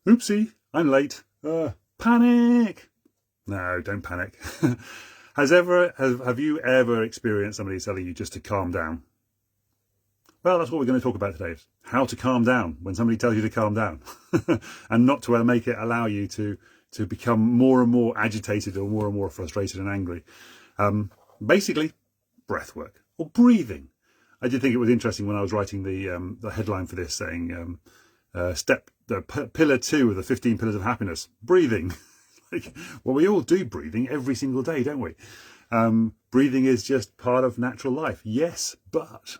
Oopsie, I'm late. Panic! No, don't panic. Have you ever experienced somebody telling you just to calm down? Well, that's what we're going to talk about today, is how to calm down when somebody tells you to calm down and not to make it allow you to become more and more agitated or more frustrated and angry. Basically, breath work or breathing. I did think it was interesting when I was writing the headline for this, saying pillar 2 of the 15 pillars of happiness, breathing. Well, we all do breathing every single day, don't we? Breathing is just part of natural life, yes, but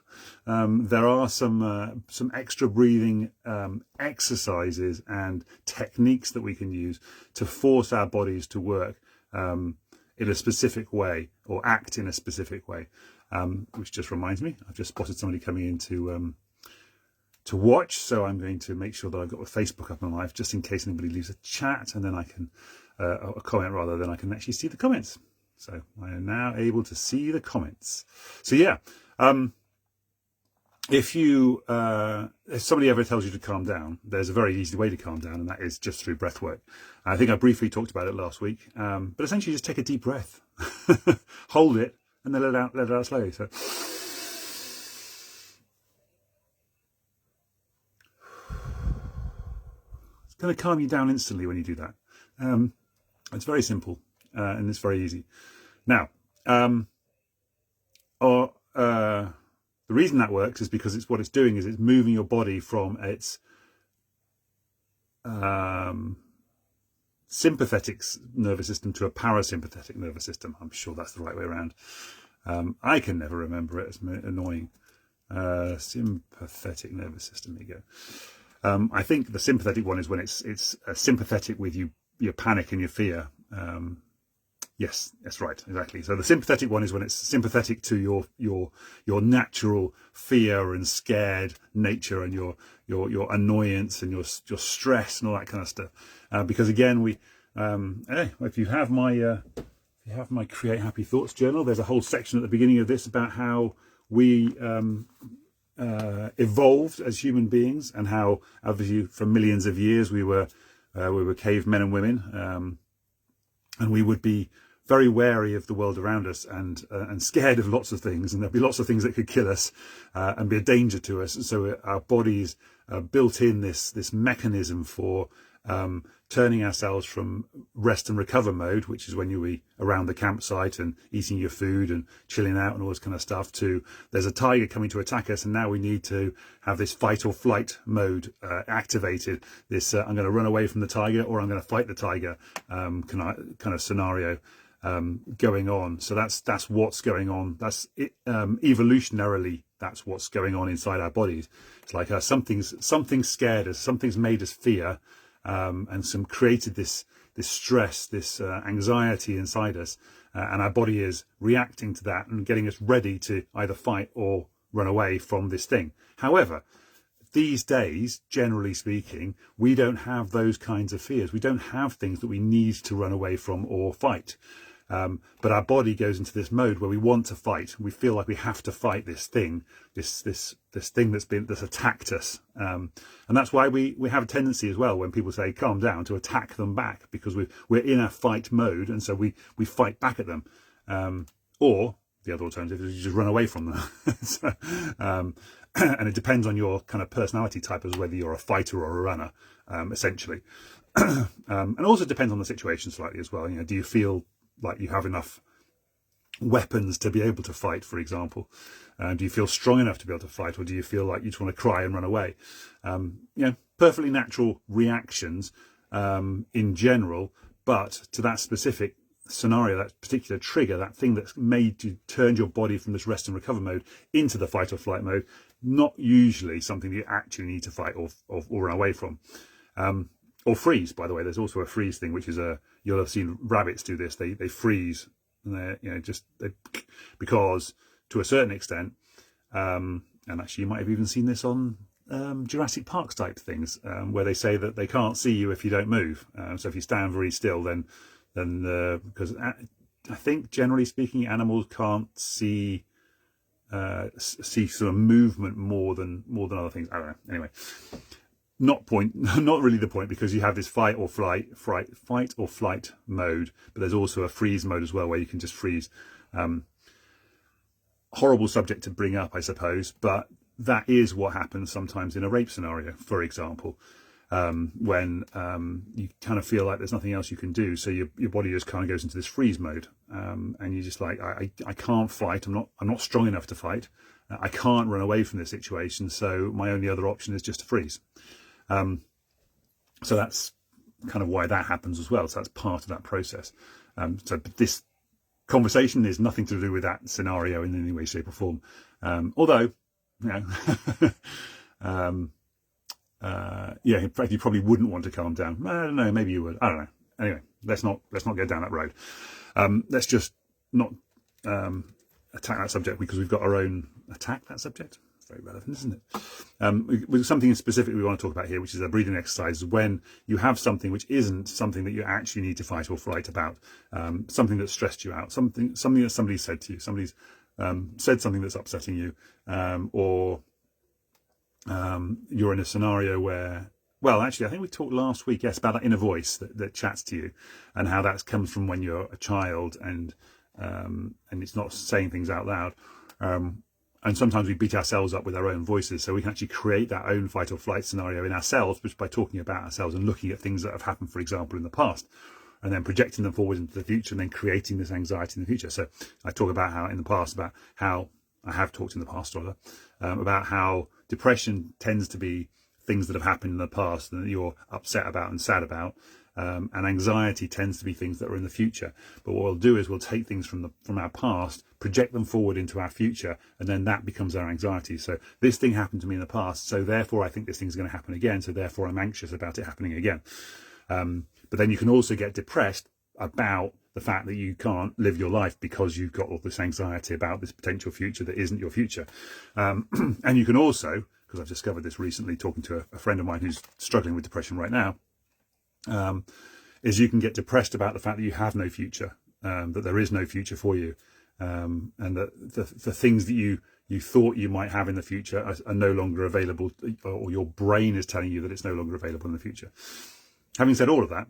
there are some extra breathing exercises and techniques that we can use to force our bodies to work in a specific way or act in a specific way. Which just reminds me, I've just spotted somebody coming in to watch, so I'm going to make sure that I've got the Facebook up on live just in case anybody leaves a chat, and then I can a comment rather, then I can actually see the comments. So I am now able to see the comments. So yeah, if somebody ever tells you to calm down, there's a very easy way to calm down, and that is just through breath work. I think I briefly talked about it last week, but essentially just take a deep breath, hold it, and then let it out slowly. So it's going to calm you down instantly when you do that. It's very simple and it's very easy. Now, the reason that works is because what it's doing is it's moving your body from its sympathetic nervous system to a parasympathetic nervous system. I'm sure that's the right way around. I can never remember it. It's annoying. Sympathetic nervous system. There you go. I think the sympathetic one is when it's sympathetic with you, your panic and your fear. Yes, that's right, exactly. So the sympathetic one is when it's sympathetic to your natural fear and scared nature and your annoyance and your stress and all that kind of stuff. Because again, if you have my Create Happy Thoughts journal, there's a whole section at the beginning of this about how we evolved as human beings, and how obviously for millions of years we were cavemen and women, and we would be very wary of the world around us and scared of lots of things, and there'd be lots of things that could kill us and be a danger to us. And so our bodies built in this mechanism for turning ourselves from rest and recover mode, which is when you be around the campsite and eating your food and chilling out and all this kind of stuff, to there's a tiger coming to attack us, and now we need to have this fight or flight mode activated. This I'm going to run away from the tiger, or I'm going to fight the tiger kind of scenario going on. So that's what's going on. That's it, evolutionarily. That's what's going on inside our bodies. It's like something's scared us, something's made us fear, and some created this stress, this anxiety inside us, and our body is reacting to that and getting us ready to either fight or run away from this thing. However, these days, generally speaking, we don't have those kinds of fears. We don't have things that we need to run away from or fight. But our body goes into this mode where we want to fight. We feel like we have to fight this thing, this thing that's attacked us. And that's why we have a tendency as well, when people say calm down, to attack them back, because we're in a fight mode, and so we fight back at them. Or the other alternative is you just run away from them. So, and it depends on your kind of personality type as whether you're a fighter or a runner, essentially. And also depends on the situation slightly as well. Do you feel like you have enough weapons to be able to fight, for example? Do you feel strong enough to be able to fight, or do you feel like you just want to cry and run away? Perfectly natural reactions in general, but to that specific scenario, that particular trigger, that thing that's made you turn your body from this rest and recover mode into the fight or flight mode, not usually something you actually need to fight or run away from. Or freeze, by the way. There's also a freeze thing, which is you'll have seen rabbits do this. They freeze, and because to a certain extent, and actually you might have even seen this on Jurassic Park type things, where they say that they can't see you if you don't move. So if you stand very still, then because I think generally speaking, animals can't see sort of movement more than other things. I don't know. Anyway. not really the point, because you have this fight or flight mode, but there's also a freeze mode as well, where you can just freeze. Horrible subject to bring up, I suppose, but that is what happens sometimes in a rape scenario, for example, when you kind of feel like there's nothing else you can do, so your body just kind of goes into this freeze mode, and you're just like, I can't fight. I'm not strong enough to fight. I can't run away from this situation, so my only other option is just to freeze. So that's kind of why that happens as well. So that's part of that process. So this conversation is nothing to do with that scenario in any way, shape, or form. Although, you know, yeah, in fact, you probably wouldn't want to calm down. I don't know, maybe you would. I don't know. Anyway, let's not go down that road. Let's just not attack that subject, because we've got our own attack that subject. Very relevant, isn't it? With something specific we want to talk about here, which is a breathing exercise, when you have something which isn't something that you actually need to fight or flight about, something that stressed you out, something that somebody said to you, somebody's said something that's upsetting you, or you're in a scenario where, well, actually, I think we talked last week, yes, about that inner voice that chats to you, and how that comes from when you're a child, and it's not saying things out loud. And sometimes we beat ourselves up with our own voices, so we can actually create that own fight or flight scenario in ourselves, just by talking about ourselves and looking at things that have happened, for example, in the past, and then projecting them forward into the future, and then creating this anxiety in the future. So I talk about how in the past, about how I have talked in the past, rather, about how depression tends to be things that have happened in the past and that you're upset about and sad about. And anxiety tends to be things that are in the future. But what we'll do is we'll take things from our past, project them forward into our future, and then that becomes our anxiety. So this thing happened to me in the past, so therefore I think this thing's going to happen again, so therefore I'm anxious about it happening again. But then you can also get depressed about the fact that you can't live your life because you've got all this anxiety about this potential future that isn't your future. And you can also, because I've discovered this recently talking to a friend of mine who's struggling with depression right now, is you can get depressed about the fact that you have no future, that there is no future for you, and that the things that you thought you might have in the future are no longer available, or your brain is telling you that it's no longer available in the future. Having said all of that,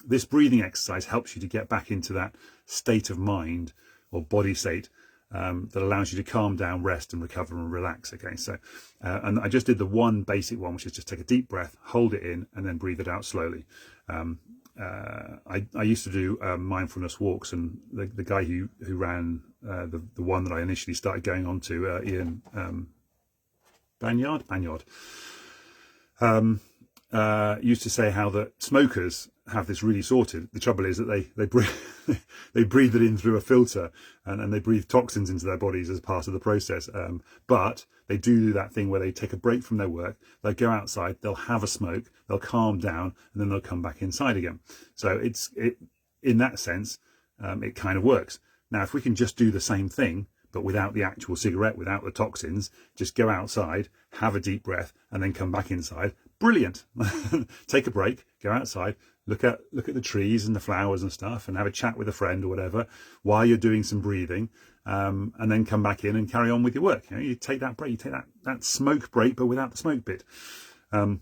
this breathing exercise helps you to get back into that state of mind or body state that allows you to calm down, rest and recover and relax. Okay, so and I just did the one basic one, which is just take a deep breath, hold it in, and then breathe it out slowly. I used to do mindfulness walks, and the guy who ran the one that I initially started going on to, Ian Banyard, used to say how that smokers have this really sorted. The trouble is that they breathe it in through a filter, and they breathe toxins into their bodies as part of the process. But they do that thing where they take a break from their work, they'll go outside, they'll have a smoke, they'll calm down, and then they'll come back inside again. So in that sense, it kind of works. Now, if we can just do the same thing, but without the actual cigarette, without the toxins, just go outside, have a deep breath, and then come back inside. Brilliant. Take a break, go outside, look at the trees and the flowers and stuff, and have a chat with a friend or whatever while you're doing some breathing, and then come back in and carry on with your work. You take that break, you take that smoke break, but without the smoke bit. And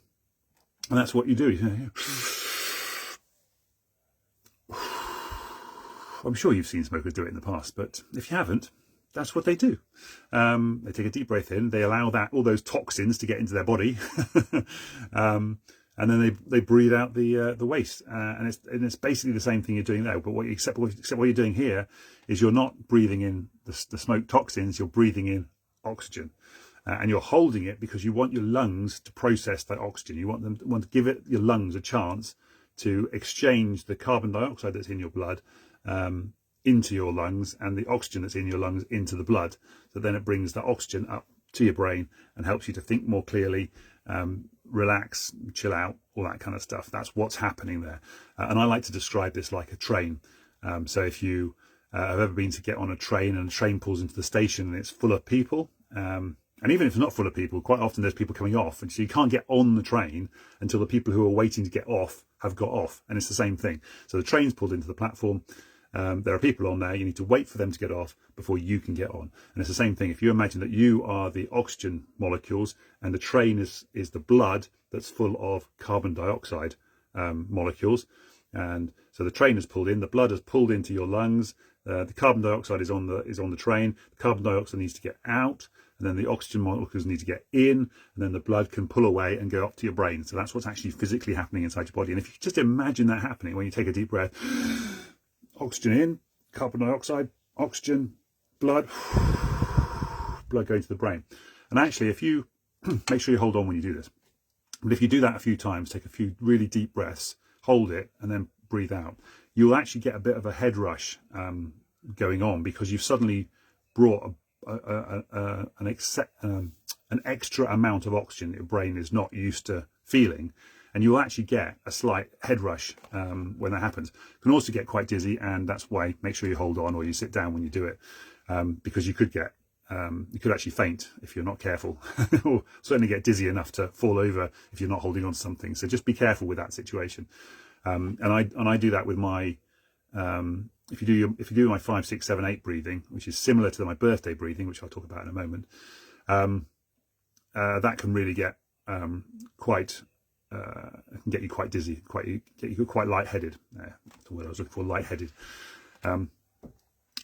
that's what you do. I'm sure you've seen smokers do it in the past, but if you haven't, that's what they do. They take a deep breath in, they allow all those toxins to get into their body, and then they breathe out the waste. And it's basically the same thing you're doing there, but except what you're doing here is you're not breathing in the smoke toxins, you're breathing in oxygen. And you're holding it because you want your lungs to process that oxygen. You want to give your lungs a chance to exchange the carbon dioxide that's in your blood into your lungs, and the oxygen that's in your lungs into the blood. So then it brings that oxygen up to your brain and helps you to think more clearly, relax, chill out, all that kind of stuff. That's what's happening there. And I like to describe this like a train. So if you have ever been to get on a train and a train pulls into the station and it's full of people, and even if it's not full of people, quite often there's people coming off, and so you can't get on the train until the people who are waiting to get off have got off. And it's the same thing. So the train's pulled into the platform, There are people on there, you need to wait for them to get off before you can get on. And it's the same thing. If you imagine that you are the oxygen molecules and the train is the blood that's full of carbon dioxide molecules. And so the train is pulled in, the blood is pulled into your lungs, the carbon dioxide is on the train, the carbon dioxide needs to get out, and then the oxygen molecules need to get in, and then the blood can pull away and go up to your brain. So that's what's actually physically happening inside your body. And if you just imagine that happening when you take a deep breath, oxygen in, carbon dioxide, oxygen, blood, blood going to the brain. And actually, if you make sure you hold on when you do this, but if you do that a few times, take a few really deep breaths, hold it, and then breathe out, you'll actually get a bit of a head rush going on, because you've suddenly brought an extra amount of oxygen your brain is not used to feeling, and you'll actually get a slight head rush when that happens. You can also get quite dizzy, and that's why make sure you hold on or you sit down when you do it, because you could actually faint if you're not careful, or certainly get dizzy enough to fall over if you're not holding on to something. So just be careful with that situation. And I do that with my if you do my 5, 6, 7, 8 breathing, which is similar to my birthday breathing, which I'll talk about in a moment. That can really get can get you quite dizzy, get you quite lightheaded. That's the word I was looking for, lightheaded.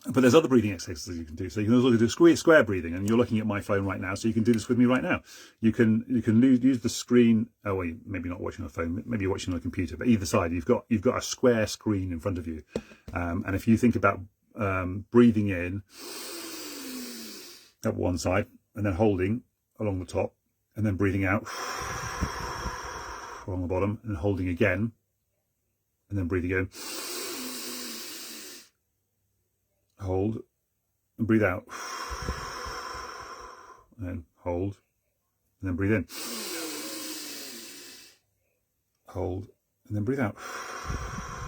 But there's other breathing exercises you can do. So you can also do square breathing, and you're looking at my phone right now, so you can do this with me right now. You can use the screen. Oh, well, maybe not watching on a phone, maybe you're watching on a computer. But either side, you've got a square screen in front of you, and if you think about breathing in at one side and then holding along the top, and then breathing out along the bottom and holding again, and then breathing in. Hold and breathe out, and then hold and then breathe in, hold and then breathe out.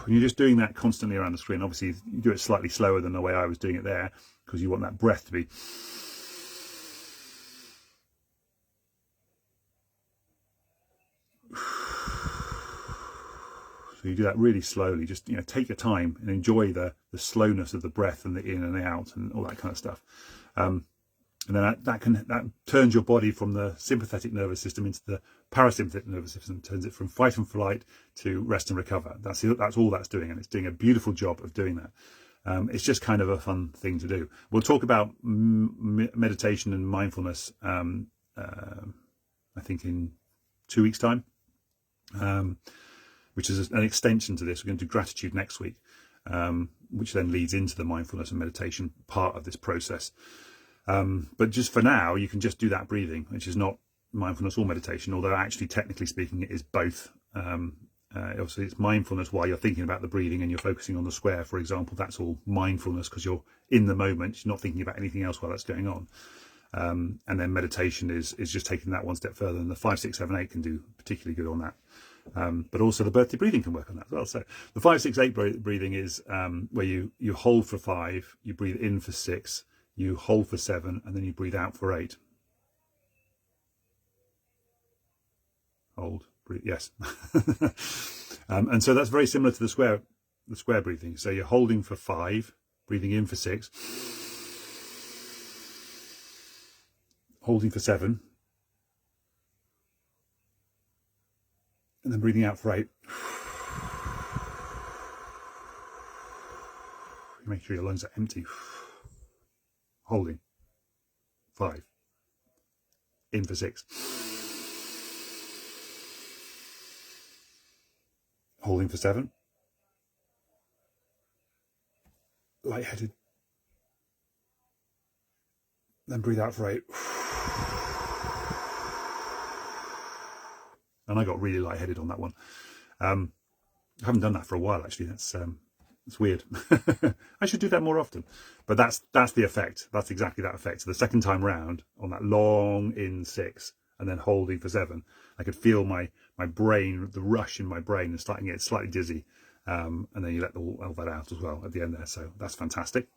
And you're just doing that constantly around the screen. Obviously you do it slightly slower than the way I was doing it there, because you want that breath to be so you do that really slowly. Just take your time and enjoy the slowness of the breath and the in and the out and all that kind of stuff. And then that turns your body from the sympathetic nervous system into the parasympathetic nervous system, turns it from fight and flight to rest and recover. That's all that's doing, and it's doing a beautiful job of doing that. It's just kind of a fun thing to do. We'll talk about meditation and mindfulness, I think in 2 weeks' time. Which is an extension to this. We're going to do gratitude next week, which then leads into the mindfulness and meditation part of this process. But just for now, you can just do that breathing, which is not mindfulness or meditation, although actually, technically speaking, it is both. Obviously, it's mindfulness while you're thinking about the breathing and you're focusing on the square, for example. That's all mindfulness, because you're in the moment. You're not thinking about anything else while that's going on. And then meditation is just taking that one step further, and the 5, 6, 7, 8 can do particularly good on that. But also the birthday breathing can work on that as well. So the 5, 6, 8 breathing is where you hold for 5, you breathe in for 6, you hold for 7, and then you breathe out for 8. Hold, breathe, yes. And so that's very similar to the square breathing. So you're holding for 5, breathing in for 6, holding for 7, and then breathing out for 8. Make sure your lungs are empty. Holding. 5. In for 6. Holding for 7. Lightheaded. Then breathe out for 8. And I got really lightheaded on that one. I haven't done that for a while, actually. That's weird. I should do that more often. But that's the effect. That's exactly that effect. So the second time round, on that long in 6 and then holding for 7, I could feel my brain, the rush in my brain, and starting to get slightly dizzy. And then you let all that out as well at the end there. So that's fantastic.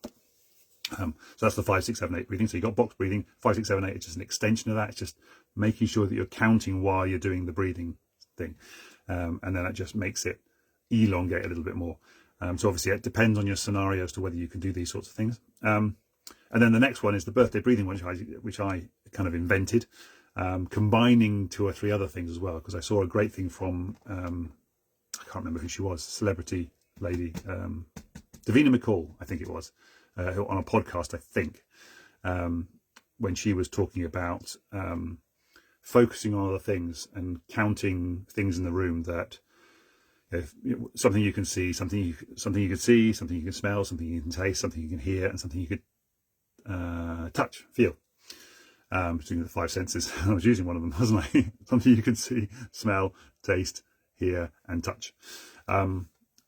So that's the 5, 6, 7, 8 breathing. So you've got box breathing. 5, 6, 7, 8 is just an extension of that. It's just making sure that you're counting while you're doing the breathing thing. And then that just makes it elongate a little bit more. So obviously it depends on your scenario as to whether you can do these sorts of things. And then the next one is the birthday breathing one, which I kind of invented, combining 2 or 3 other things as well, because I saw a great thing from, I can't remember who she was, celebrity lady, Davina McCall, I think it was, on a podcast, I think, when she was talking about focusing on other things and counting things in the room that, something you can see, something you can see, something you can smell, something you can taste, something you can hear, and something you could touch, feel. Between the 5 senses, I was using one of them, wasn't I? Something you can see, smell, taste, hear, and touch.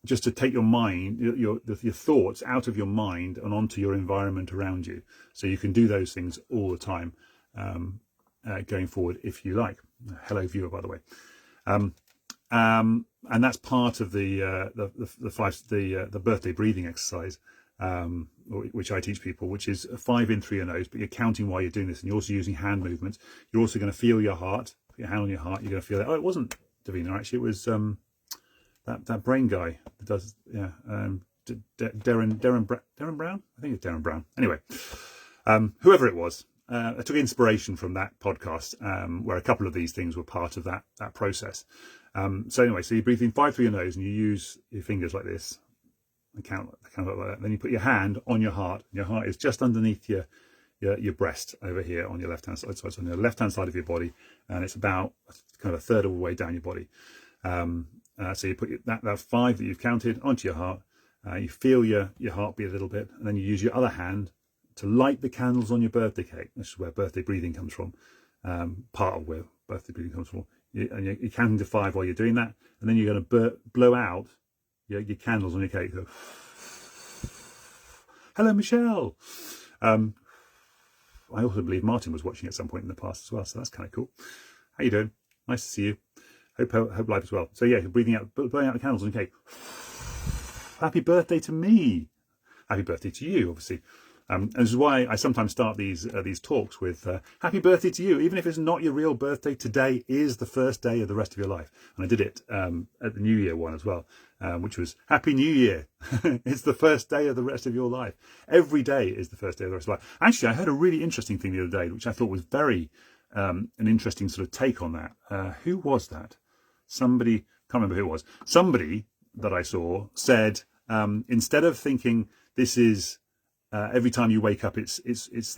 Just to take your mind, your thoughts out of your mind and onto your environment around you, so you can do those things all the time, going forward, if you like. Hello, viewer, by the way. And that's part of the birthday breathing exercise, which I teach people, which is 5 in, 3 your nose, but you're counting while you're doing this, and you're also using hand movements. You're also going to feel your heart. Put your hand on your heart. You're going to feel that. Oh, it wasn't Davina, actually. It was that brain guy that does, Darren Brown. I think it's Darren Brown. Anyway, whoever it was. I took inspiration from that podcast, where a couple of these things were part of that process. So anyway, so you breathe in 5 through your nose, and you use your fingers like this, and count like that. Then you put your hand on your heart. Your heart is just underneath your breast over here on your left hand side. So it's on the left hand side of your body, and it's about kind of a third of the way down your body. So you put that 5 that you've counted onto your heart. You feel your heartbeat a little bit, and then you use your other hand to light the candles on your birthday cake. This is where birthday breathing comes from. Part of where birthday breathing comes from. And you're counting to 5 while you're doing that, and then you're going to blow out your candles on your cake. So, hello, Michelle. I also believe Martin was watching at some point in the past as well, so that's kind of cool. How you doing? Nice to see you. Hope life as well. So yeah, blowing out the candles on your cake. Happy birthday to me. Happy birthday to you, obviously. And this is why I sometimes start these talks with happy birthday to you. Even if it's not your real birthday, today is the first day of the rest of your life. And I did it at the New Year one as well, which was Happy New Year. It's the first day of the rest of your life. Every day is the first day of the rest of life. Actually, I heard a really interesting thing the other day, which I thought was very an interesting sort of take on that. Who was that? Somebody, can't remember who it was. Somebody that I saw said, instead of thinking this is every time you wake up, it's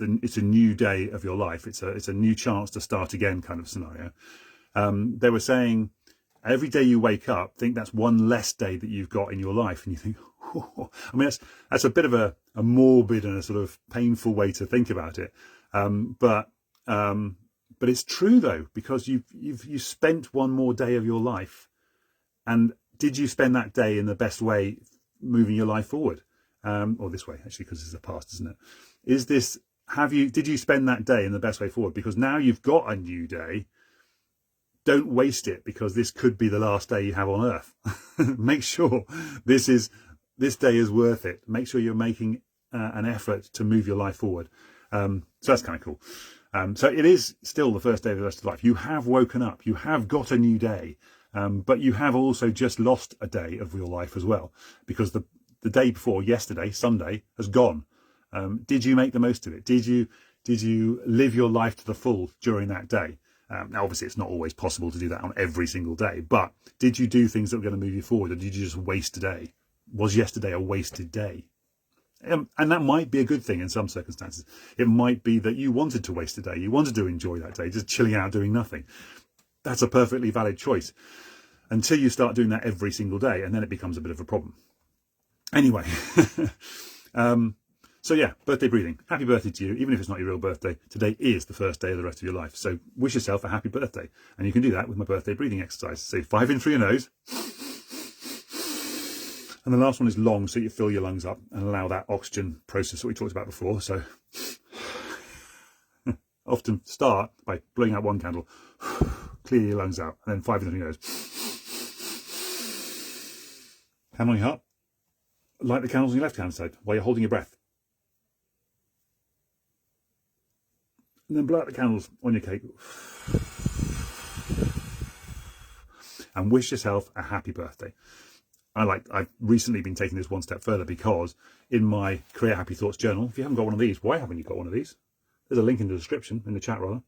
a new day of your life. It's a new chance to start again kind of scenario. They were saying every day you wake up, think that's one less day that you've got in your life, and you think, oh. I mean, that's a bit of a morbid and a sort of painful way to think about it. But it's true though, because you've spent one more day of your life, and did you spend that day in the best way, moving your life forward? Or this way, actually, because it's the past, isn't it? Did you spend that day in the best way forward? Because now you've got a new day. Don't waste it, because this could be the last day you have on earth. Make sure this day is worth it. Make sure you're making an effort to move your life forward. So that's kind of cool. So it is still the first day of the rest of life. You have woken up. You have got a new day. But you have also just lost a day of your life as well, because the day before, yesterday, Sunday, has gone. Did you make the most of it? Did you live your life to the full during that day? Now, obviously, it's not always possible to do that on every single day, but did you do things that were going to move you forward, or did you just waste a day? Was yesterday a wasted day? And that might be a good thing in some circumstances. It might be that you wanted to waste a day. You wanted to enjoy that day, just chilling out, doing nothing. That's a perfectly valid choice, until you start doing that every single day, and then it becomes a bit of a problem. Anyway, so yeah, birthday breathing. Happy birthday to you, even if it's not your real birthday. Today is the first day of the rest of your life. So wish yourself a happy birthday. And you can do that with my birthday breathing exercise. So 5 in through your nose. And the last one is long, so you fill your lungs up and allow that oxygen process that we talked about before. So often start by blowing out one candle, clear your lungs out, and then 5 in through your nose. Hand on your heart. Light the candles on your left hand side while you're holding your breath. And then blow out the candles on your cake. And wish yourself a happy birthday. I've recently been taking this one step further, because in my Create Happy Thoughts journal, if you haven't got one of these, why haven't you got one of these? There's a link in the description, in the chat rather.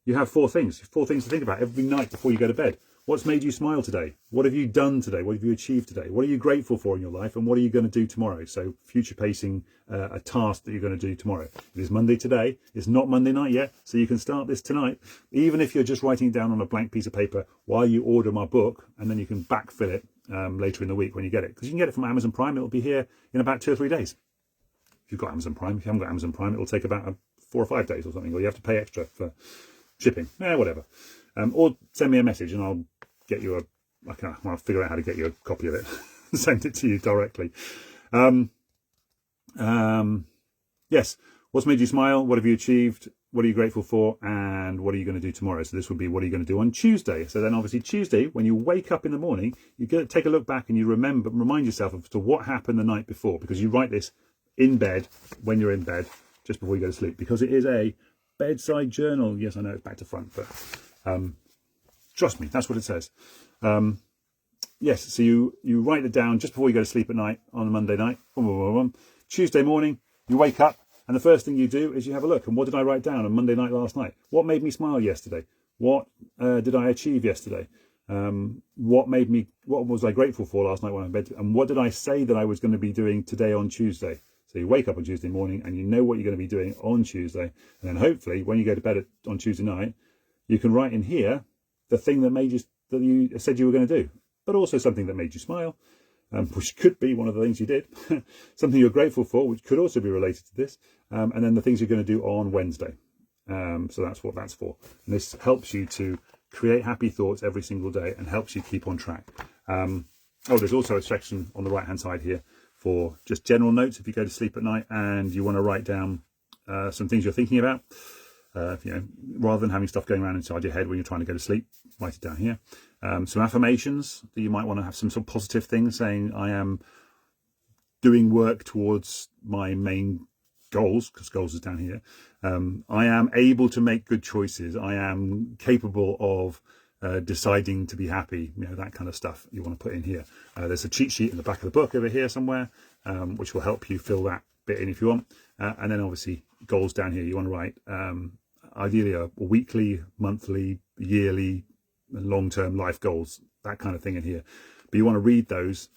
You have four things to think about every night before you go to bed. What's made you smile today? What have you done today? What have you achieved today? What are you grateful for in your life? And what are you going to do tomorrow? So future pacing a task that you're going to do tomorrow. It is Monday today. It's not Monday night yet. So you can start this tonight, even if you're just writing it down on a blank piece of paper while you order my book, and then you can backfill it later in the week when you get it. Because you can get it from Amazon Prime. It'll be here in about 2 or 3 days. If you've got Amazon Prime. If you haven't got Amazon Prime, it'll take about 4 or 5 days or something, or you have to pay extra for shipping. Whatever. Or send me a message and I'll get you I'll figure out how to get you a copy of it. Send it to you directly. Yes. What's made you smile? What have you achieved? What are you grateful for? And what are you going to do tomorrow? So this would be, what are you going to do on Tuesday? So then obviously Tuesday, when you wake up in the morning, you take a look back and you remind yourself of to what happened the night before, because you write this in bed, when you're in bed, just before you go to sleep, because it is a bedside journal. Yes, I know it's back to front, but trust me, that's what it says. Yes, so you write it down just before you go to sleep at night on a Monday night. Tuesday morning, you wake up, and the first thing you do is you have a look. And what did I write down on Monday night last night? What made me smile yesterday? What did I achieve yesterday? What was I grateful for last night when I went to bed? And what did I say that I was going to be doing today on Tuesday? So you wake up on Tuesday morning and you know what you're going to be doing on Tuesday. And then hopefully when you go to bed on Tuesday night, you can write in here the thing that you said you were going to do, but also something that made you smile, which could be one of the things you did, something you're grateful for, which could also be related to this, and then the things you're going to do on Wednesday. So that's what that's for. And this helps you to create happy thoughts every single day and helps you keep on track. There's also a section on the right hand side here for just general notes if you go to sleep at night and you want to write down some things you're thinking about. Rather than having stuff going around inside your head when you're trying to go to sleep, write it down here. Some affirmations that you might want to have, some sort of positive things saying, I am doing work towards my main goals, because goals is down here. I am able to make good choices. I am capable of deciding to be happy, that kind of stuff you want to put in here. There's a cheat sheet in the back of the book over here somewhere, which will help you fill that bit in if you want. And then obviously goals down here, you want to write ideally a weekly, monthly, yearly, long-term life goals, that kind of thing in here. But you want to read those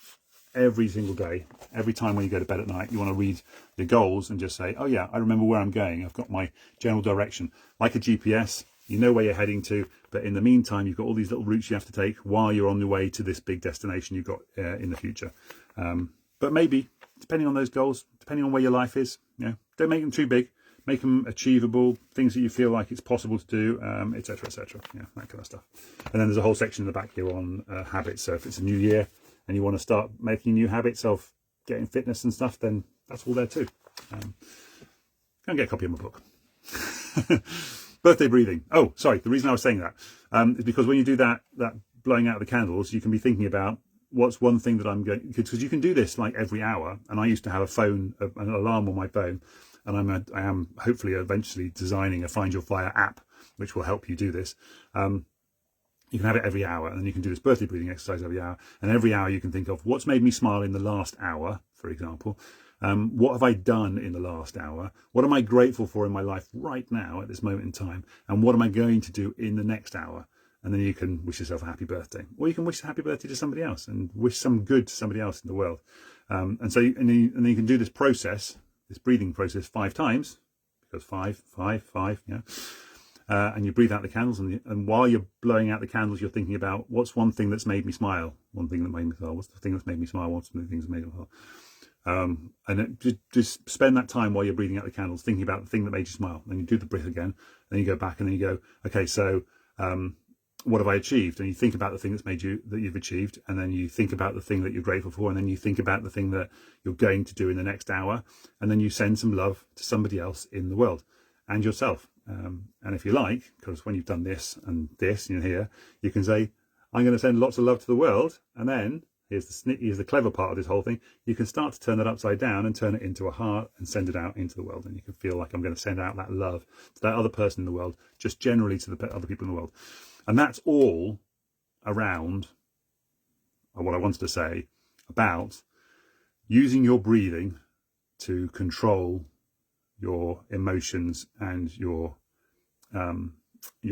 every single day. Every time when you go to bed at night, you want to read your goals and just say, oh yeah, I remember where I'm going. I've got my general direction. Like a GPS, you know where you're heading to, but in the meantime, you've got all these little routes you have to take while you're on the way to this big destination you've got in the future. But maybe, depending on those goals, depending on where your life is, don't make them too big. Make them achievable, things that you feel like it's possible to do, etc., etc. That kind of stuff. And then there's a whole section in the back here on habits. So if it's a new year and you want to start making new habits of getting fitness and stuff, then that's all there too. Go and get a copy of my book. Birthday breathing. Oh, sorry. The reason I was saying that is because when you do that blowing out the candles, you can be thinking about what's one thing that I'm going, because you can do this like every hour. And I used to have an alarm on my phone. And I am hopefully eventually designing a Find Your Fire app, which will help you do this. You can have it every hour, and then you can do this birthday breathing exercise every hour. And every hour you can think of what's made me smile in the last hour, for example. What have I done in the last hour? What am I grateful for in my life right now at this moment in time? And what am I going to do in the next hour? And then you can wish yourself a happy birthday. Or you can wish a happy birthday to somebody else and wish some good to somebody else in the world. And then you can do this process, this breathing process 5 times, because 5, 5, 5, and you breathe out the candles, and while you're blowing out the candles, you're thinking about what's one thing that's made me smile, one thing that made me smile, what's the thing that's made me smile, what's the things that made me smile. And just spend that time while you're breathing out the candles, thinking about the thing that made you smile. Then you do the breath again, then you go back, and then you go, okay, so what have I achieved? And you think about the thing that you've achieved, and then you think about the thing that you're grateful for, and then you think about the thing that you're going to do in the next hour, and then you send some love to somebody else in the world and yourself. And if you like, because when you've done this and this, here, you can say, I'm going to send lots of love to the world, and then here's the clever part of this whole thing. You can start to turn that upside down and turn it into a heart and send it out into the world, and you can feel like I'm going to send out that love to that other person in the world, just generally to the other people in the world. And that's all around what I wanted to say about using your breathing to control your emotions and your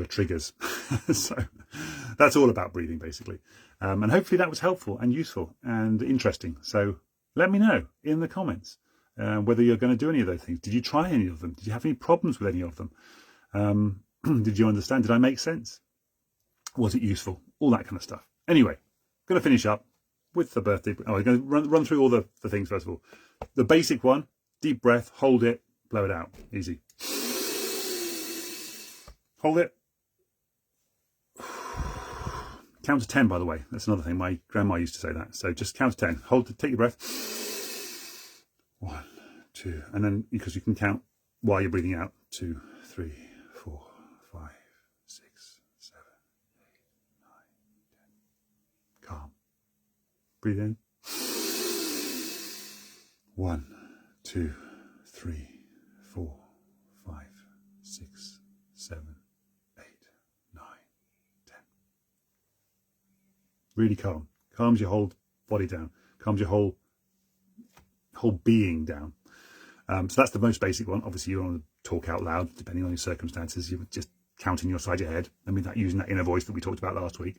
triggers. So that's all about breathing, basically. And hopefully that was helpful and useful and interesting. So let me know in the comments whether you're going to do any of those things. Did you try any of them? Did you have any problems with any of them? Did you understand? Did I make sense? Was it useful? All that kind of stuff. Anyway, I'm going to finish up with the birthday. Oh, I'm going to run through all the things first of all. The basic one, deep breath, hold it, blow it out. Easy. Hold it. Count to 10, by the way. That's another thing. My grandma used to say that. So just count to 10. Hold it, take your breath. 1, 2, and then because you can count while you're breathing out. 2, 3, 4, 5, 6, 7, 8, 9, 10. Calm. Breathe in. 1, 2, 3, 4, 5, 6, 7, 8, 9, 10. Really calm. Calms your whole body down. Calms your whole being down. So that's the most basic one. Obviously, you want to talk out loud, depending on your circumstances. You're just counting inside your head. I mean, using that inner voice that we talked about last week.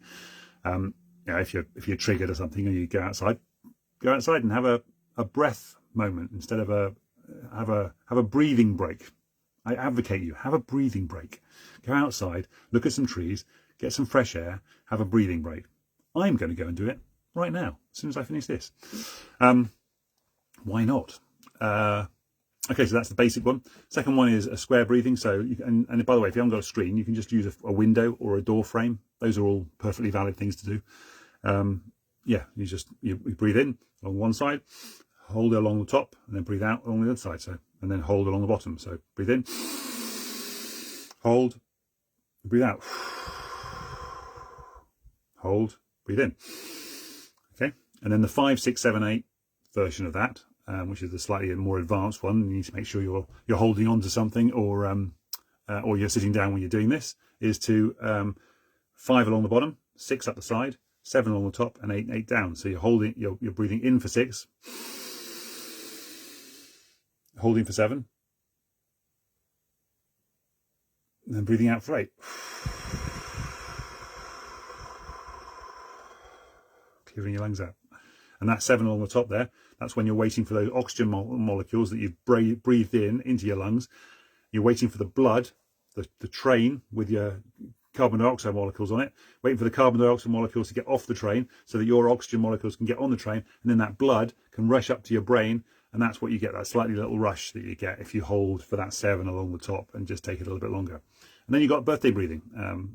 If you're triggered or something, and you go outside and have a breath moment instead of have a breathing break. I advocate you have a breathing break. Go outside, look at some trees, get some fresh air, have a breathing break. I'm going to go and do it right now as soon as I finish this. Why not? Okay, so that's the basic one. Second one is a square breathing. So, and by the way, if you haven't got a screen, you can just use a window or a door frame. Those are all perfectly valid things to do. You breathe in along one side, hold it along the top, and then breathe out along the other side. So, and then hold along the bottom. So breathe in, hold, breathe out, hold, breathe in. Okay, and then the 5, 6, 7, 8 version of that, which is the slightly more advanced one. You need to make sure you're holding on to something, or you're sitting down when you're doing this. Is to 5 along the bottom, 6 up the side, 7 along the top, and 8 down. So you're breathing in for 6, holding for 7, and then breathing out for 8. Clearing your lungs out. And that 7 along the top there, that's when you're waiting for those oxygen molecules that you've breathed into your lungs. You're waiting for the blood, the train with your carbon dioxide molecules on it, waiting for the carbon dioxide molecules to get off the train so that your oxygen molecules can get on the train, and then that blood can rush up to your brain, and that's what you get, that slightly little rush that you get if you hold for that 7 along the top and just take it a little bit longer. And then you've got birthday breathing,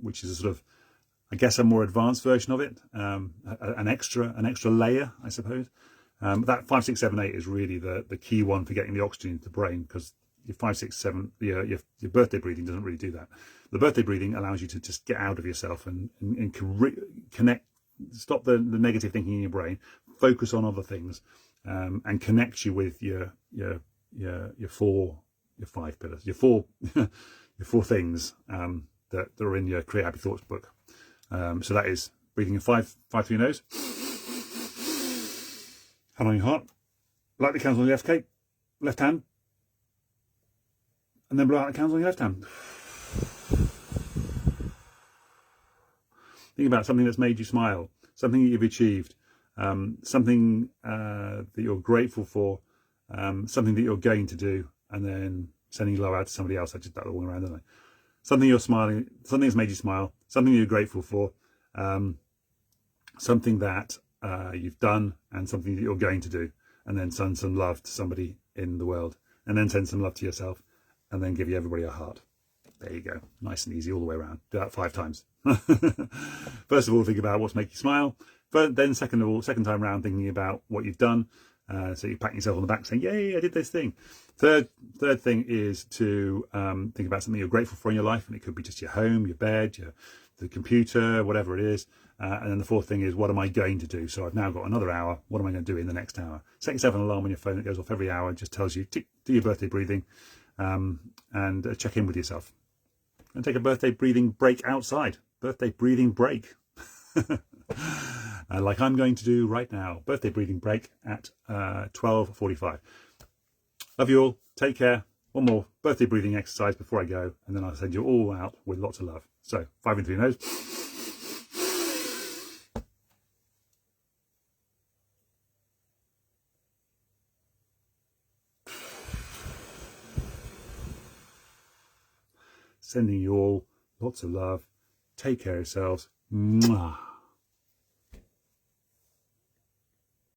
which is a sort of, I guess, a more advanced version of it, an extra layer, I suppose. That 5, 6, 7, 8 is really the key one for getting the oxygen into the brain, because your 5, 6, 7, your birthday breathing doesn't really do that. The birthday breathing allows you to just get out of yourself and connect, stop the negative thinking in your brain, focus on other things, and connect you with your 5 pillars, your 4 things that are in your Create Happy Thoughts book. So that is breathing in 5 through your nose, hand on your heart, light the candles on your left hand, and then blow out the candles on your left hand. Think about something that's made you smile, something that you've achieved, something that you're grateful for, something that you're going to do, and then sending love out to somebody else. I did that all around, didn't I? Something you're smiling, something that's made you smile, something you're grateful for, something that you've done, and something that you're going to do, and then send some love to somebody in the world, and then send some love to yourself, and then give everybody a heart. There you go. Nice and easy all the way around. Do that 5 times. First of all, think about what's making you smile. But then second time around, thinking about what you've done. So you're patting yourself on the back saying, yay, I did this thing. Third thing is to think about something you're grateful for in your life. And it could be just your home, your bed, the computer, whatever it is. And then the fourth thing is, what am I going to do? So I've now got another hour. What am I going to do in the next hour? Set yourself an alarm on your phone that goes off every hour. It just tells you, tick, do your birthday breathing, and check in with yourself. And take a birthday breathing break outside. Birthday breathing break. like I'm going to do right now. Birthday breathing break at 12:45. Love you all. Take care. One more birthday breathing exercise before I go, and then I'll send you all out with lots of love. So 5 in through your nose. Sending you all lots of love. Take care of yourselves. Mwah.